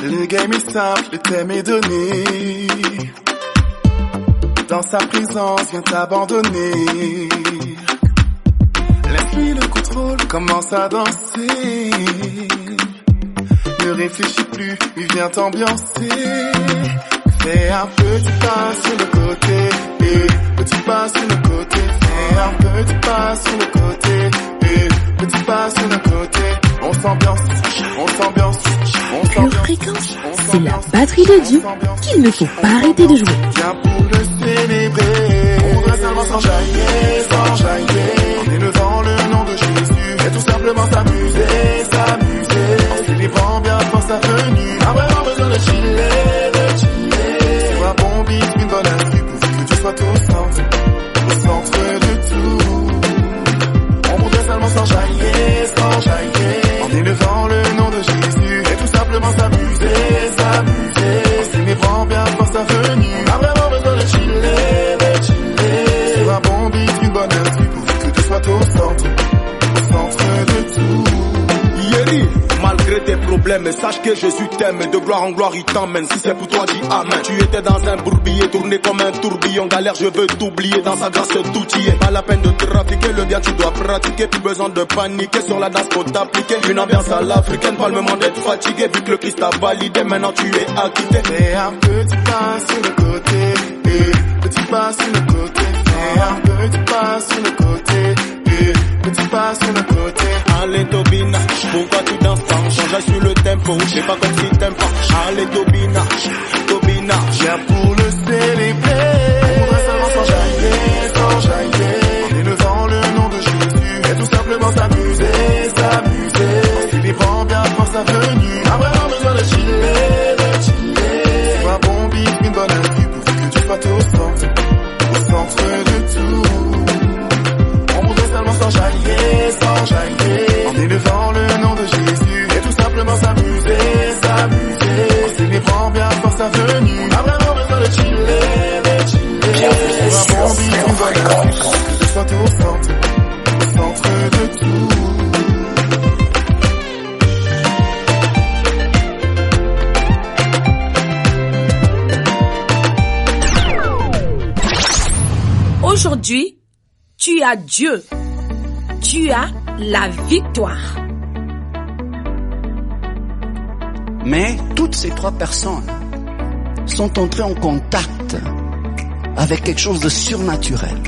Le game est simple, le thème est donné. Dans sa présence, viens t'abandonner. Laisse-lui le contrôle, commence à danser. Ne réfléchis plus, lui viens t'ambiancer. Fais un petit pas sur le côté, petit pas sur le côté. Fais un petit pas sur le côté, petit pas sur le côté. On s'ambiance, on s'ambiance, on s'ambiance. Pure fréquence, c'est la batterie de Dieu qu'il ne faut pas arrêter de jouer. Viens pour le célébrer. On voudrait seulement s'enjailler, s'enjailler. En élevant le nom de Jésus et tout simplement s'amuser, s'amuser. En célébrant bien fort sa venue. Pas vraiment besoin de chiller, de chiller. Sur un bon beat, une bonne instru, pourvu que tu sois au centre de tout. On voudrait seulement s'enjailler, s'enjailler. En élevant le nom de Jésus et tout simplement s'amuser, s'amuser. En célébrant bien fort sa venue. Pas vraiment besoin de chiller, de chiller. Sur un bon beat, une bonne instru, pourvu que tu sois au centre de tout. Yeri, malgré tes problèmes, sache que Jésus t'aime. De gloire en gloire, il t'emmène. Si c'est pour toi, dis amen. Tu étais dans un bourbier, tourné comme un tourbillon. Galère, je veux t'oublier. Dans sa grâce, tout y est. Pas la peine de trafiquer, le bien tu dois pratiquer. Plus besoin de paniquer, sur la danse faut t'appliquer. Une ambiance à l'africaine, pas le moment d'être fatigué. Vu que le Christ a validé, maintenant tu es acquitté. Fais un petit pas sur le côté, petit pas sur le côté. Fais un petit pas sur le côté, petit pas sur le côté. Allez Tobina, pourquoi tu danses pas? Change sur le tempo, je sais pas comme si t'aimes pas. Allez Tobina, Tobina, viens pour le célébrer. On voudrait seulement s'enjailler, s'enjailler. En élevant le nom de Jésus et tout simplement s'amuser, s'amuser. En célébrant bien fort sa venue. Pas vraiment besoin de chiller, de chiller. Sur un bon beat, une bonne instru, pourvu que tu sois au centre de tout. On voudrait seulement s'enjailler, s'enjailler. En élevant le nom de Jésus et tout simplement s'amuser, s'amuser. En célébrant bien fort sa venue. Pas vraiment besoin de chiller, de chiller. Sur un bon beat, une bonne instru, pourvu que tu sois au centre Aujourd'hui, tu as Dieu. Tu as la victoire. Mais toutes ces 3 personnes sont entrées en contact avec quelque chose de surnaturel.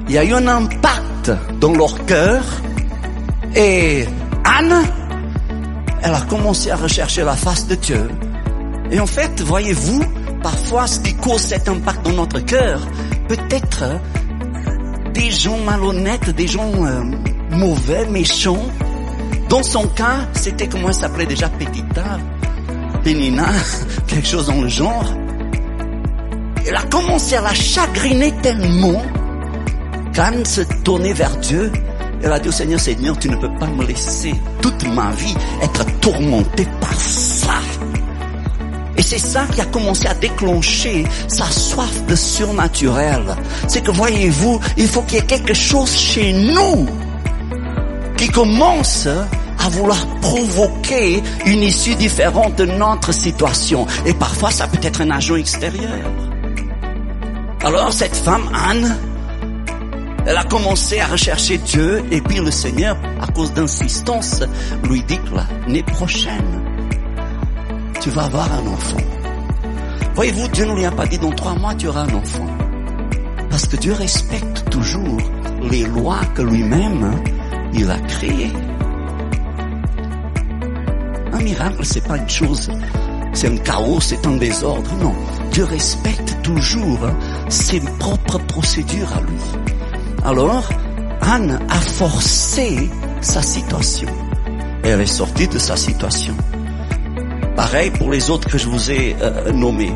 Il y a eu un impact dans leur cœur et Anne, elle a commencé à rechercher la face de Dieu. Et en fait, voyez-vous, parfois ce qui cause cet impact dans notre cœur, peut-être des gens malhonnêtes, des gens mauvais, méchants. Dans son cas, c'était comment elle s'appelait déjà, Pétita, Pénina, quelque chose dans le genre. Elle a commencé à la chagriner tellement qu'Anne se tournait vers Dieu. Elle a dit au Seigneur, Seigneur, tu ne peux pas me laisser toute ma vie être tourmentée par ça. Et c'est ça qui a commencé à déclencher sa soif de surnaturel. C'est que voyez-vous, il faut qu'il y ait quelque chose chez nous qui commence à vouloir provoquer une issue différente de notre situation. Et parfois, ça peut être un agent extérieur. Alors, cette femme, Anne, elle a commencé à rechercher Dieu, et puis le Seigneur, à cause d'insistance, lui dit que l'année prochaine, tu vas avoir un enfant. Voyez-vous, Dieu ne lui a pas dit dans 3 mois tu auras un enfant. Parce que Dieu respecte toujours les lois que lui-même, il a créées. Un miracle, c'est pas une chose, c'est un chaos, c'est un désordre. Non, Dieu respecte toujours ses propres procédures à lui. Alors, Anne a forcé sa situation. Et elle est sortie de sa situation. Pareil pour les autres que je vous ai nommés.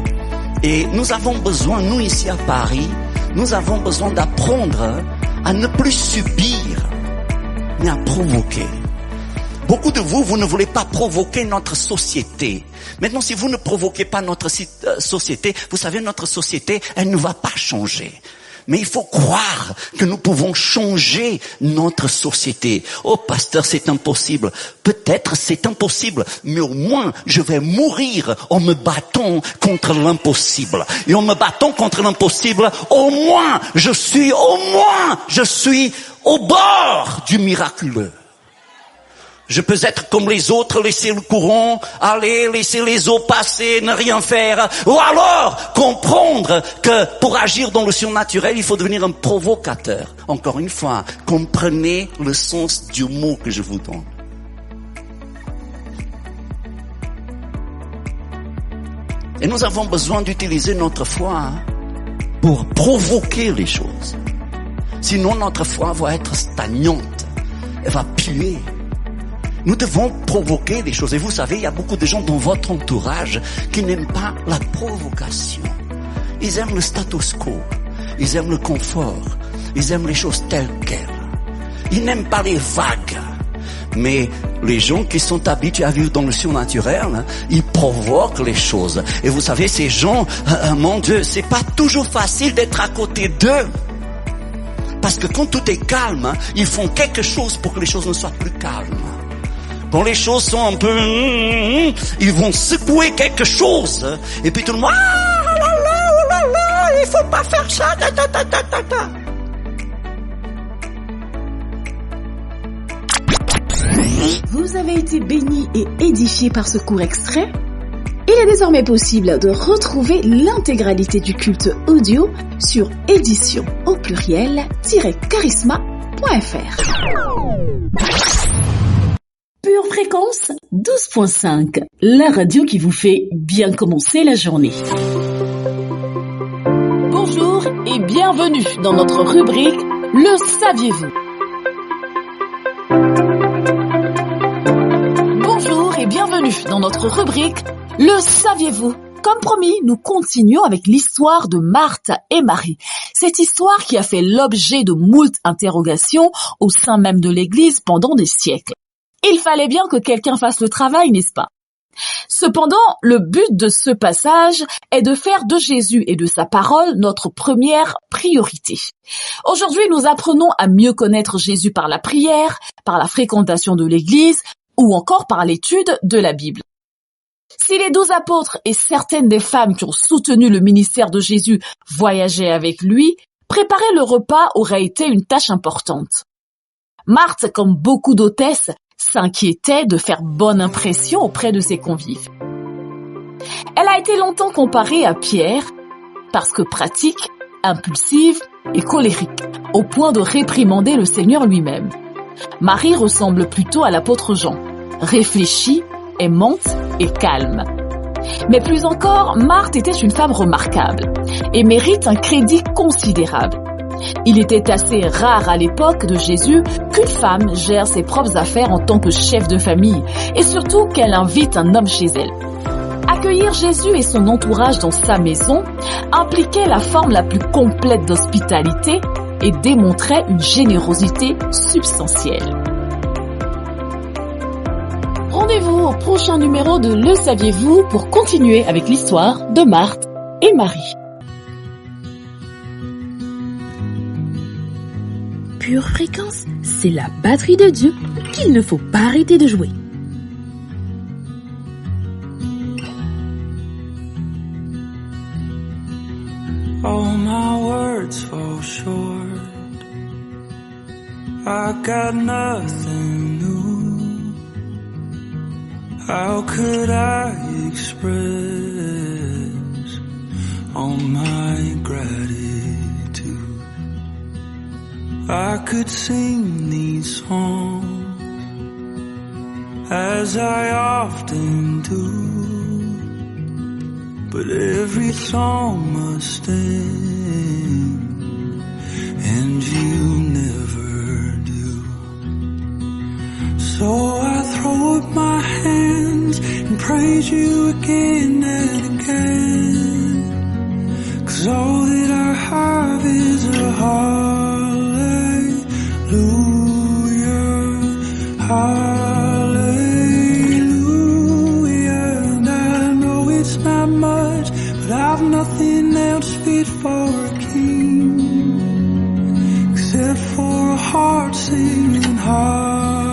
Et nous avons besoin, nous ici à Paris, nous avons besoin d'apprendre à ne plus subir, mais à provoquer. Beaucoup de vous, vous ne voulez pas provoquer notre société. Maintenant, si vous ne provoquez pas notre société, vous savez, notre société, elle ne va pas changer. Mais il faut croire que nous pouvons changer notre société. Oh pasteur, c'est impossible. Peut-être c'est impossible, mais au moins je vais mourir en me battant contre l'impossible. Et en me battant contre l'impossible, au moins je suis au bord du miraculeux. Je peux être comme les autres, laisser le courant aller, laisser les eaux passer, ne rien faire. Ou alors comprendre que pour agir dans le surnaturel, il faut devenir un provocateur. Encore une fois, comprenez le sens du mot que je vous donne. Et nous avons besoin d'utiliser notre foi pour provoquer les choses. Sinon, notre foi va être stagnante. Elle va puer. Nous devons provoquer des choses. Et vous savez, il y a beaucoup de gens dans votre entourage qui n'aiment pas la provocation. Ils aiment le status quo. Ils aiment le confort. Ils aiment les choses telles quelles. Ils n'aiment pas les vagues. Mais les gens qui sont habitués à vivre dans le surnaturel, ils provoquent les choses. Et vous savez, ces gens, mon Dieu, c'est pas toujours facile d'être à côté d'eux. Parce que quand tout est calme, ils font quelque chose pour que les choses ne soient plus calmes. Quand les choses sont un peu... ils vont secouer quelque chose. Et puis tout le monde... ah là là, oh là là, il faut pas faire ça. Ta, ta, ta, ta, ta, ta. Vous avez été bénis et édifiés par ce court extrait? Il est désormais possible de retrouver l'intégralité du culte audio sur édition au pluriel-charisma.fr. Pure Fréquence 12.5, la radio qui vous fait bien commencer la journée. Bonjour et bienvenue dans notre rubrique Le saviez-vous? Bonjour et bienvenue dans notre rubrique Le saviez-vous? Comme promis, nous continuons avec l'histoire de Marthe et Marie. Cette histoire qui a fait l'objet de moult interrogations au sein même de l'Église pendant des siècles. Il fallait bien que quelqu'un fasse le travail, n'est-ce pas? Cependant, le but de ce passage est de faire de Jésus et de sa parole notre première priorité. Aujourd'hui, nous apprenons à mieux connaître Jésus par la prière, par la fréquentation de l'Église ou encore par l'étude de la Bible. Si les 12 apôtres et certaines des femmes qui ont soutenu le ministère de Jésus voyageaient avec lui, Préparer le repas aurait été une tâche importante. Marthe, comme beaucoup d'hôtesses, s'inquiétait de faire bonne impression auprès de ses convives. Elle a été longtemps comparée à Pierre parce que pratique, impulsive et colérique, au point de réprimander le Seigneur lui-même. Marie ressemble plutôt à l'apôtre Jean, réfléchie, aimante et calme. Mais plus encore, Marthe était une femme remarquable et mérite un crédit considérable. Il était assez rare à l'époque de Jésus qu'une femme gère ses propres affaires en tant que chef de famille et surtout qu'elle invite un homme chez elle. Accueillir Jésus et son entourage dans sa maison impliquait la forme la plus complète d'hospitalité et démontrait une générosité substantielle. Rendez-vous au prochain numéro de Le Saviez-vous pour continuer avec l'histoire de Marthe et Marie. Pure Fréquence, c'est la batterie de Dieu qu'il ne faut pas arrêter de jouer. All my words fall short. I got nothing new. How could I express all my gratitude? I could sing these songs as I often do. But every song must end, and you never do. So I throw up my hands and praise you again and again. 'Cause all that I have is a hallelujah, hallelujah. And I know it's not much, but I've nothing else fit for a king except for a heart singing hallelujah,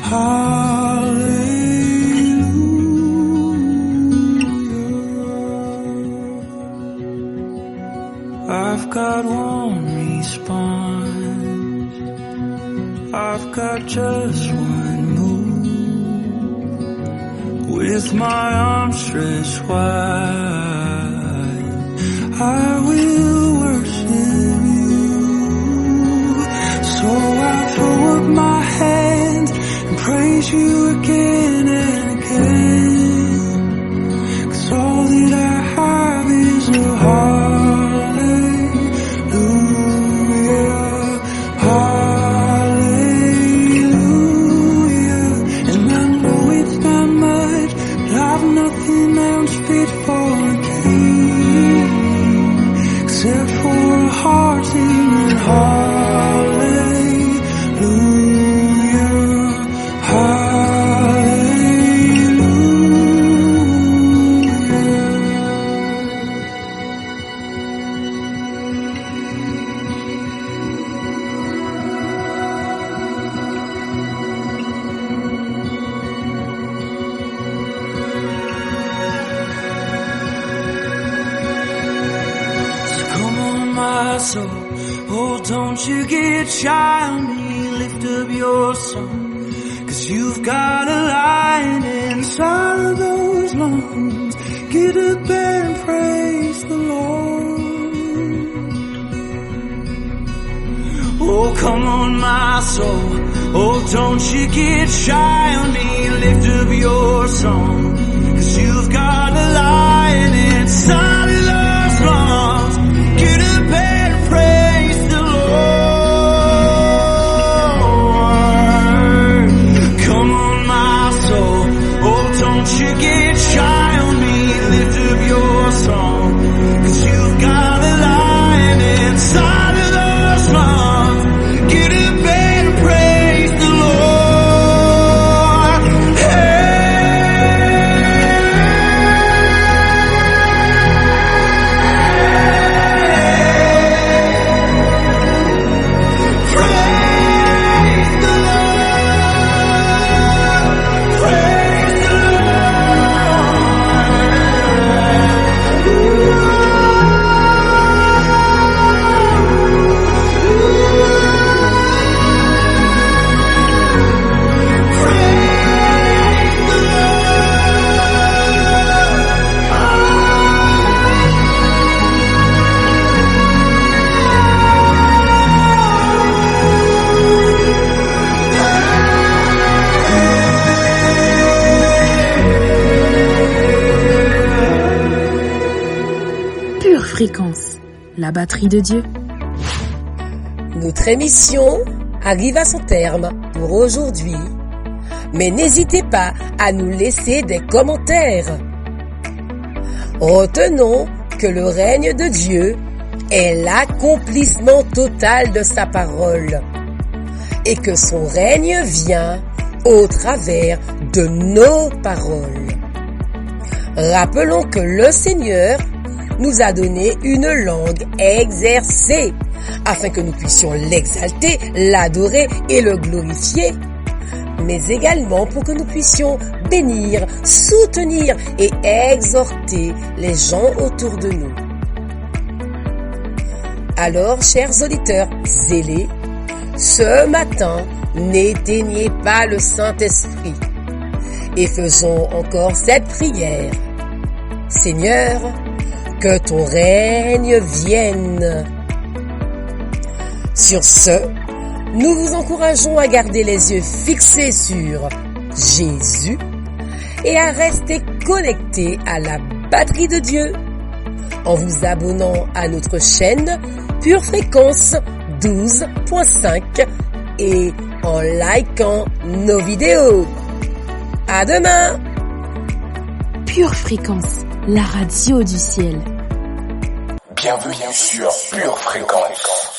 hallelujah. I've got one response, I've got just one move. With my arms stretched wide, I will worship you. So I throw up my hands and praise you again and again. 'Cause all that I have is a hallelujah, hallelujah. And I know it's not much, but I've nothing else fit for a king except for a heart singing hallelujah, soul. Oh, don't you get shy on me, lift up your song. 'Cause you've got a lion inside of those lungs. Get up and praise the Lord. Oh, come on, my soul. Oh, don't you get shy on me, lift up your song. 'Cause you've got a lion inside of those lungs. Get up and praise the Lord. Come on, my soul. Oh, don't you get shy on me, lift up your song. 'Cause you've got a lion inside of those lungs. Get up and praise the Lord. Hey. Fréquence, la batterie de Dieu. Notre émission arrive à son terme pour aujourd'hui. Mais n'hésitez pas à nous laisser des commentaires. Retenons que le règne de Dieu est l'accomplissement total de sa parole et que son règne vient au travers de nos paroles. Rappelons que le Seigneur nous a donné une langue exercée afin que nous puissions l'exalter, l'adorer et le glorifier, mais également pour que nous puissions bénir, soutenir et exhorter les gens autour de nous. Alors, chers auditeurs zélés, ce matin, n'éteignez pas le Saint-Esprit et faisons encore cette prière. Seigneur, que ton règne vienne. Sur ce, nous vous encourageons à garder les yeux fixés sur Jésus et à rester connectés à la batterie de Dieu en vous abonnant à notre chaîne Pure Fréquence 12.5 et en likant nos vidéos. À demain! Pure Fréquence, la radio du ciel. Bienvenue sur Pure Fréquence.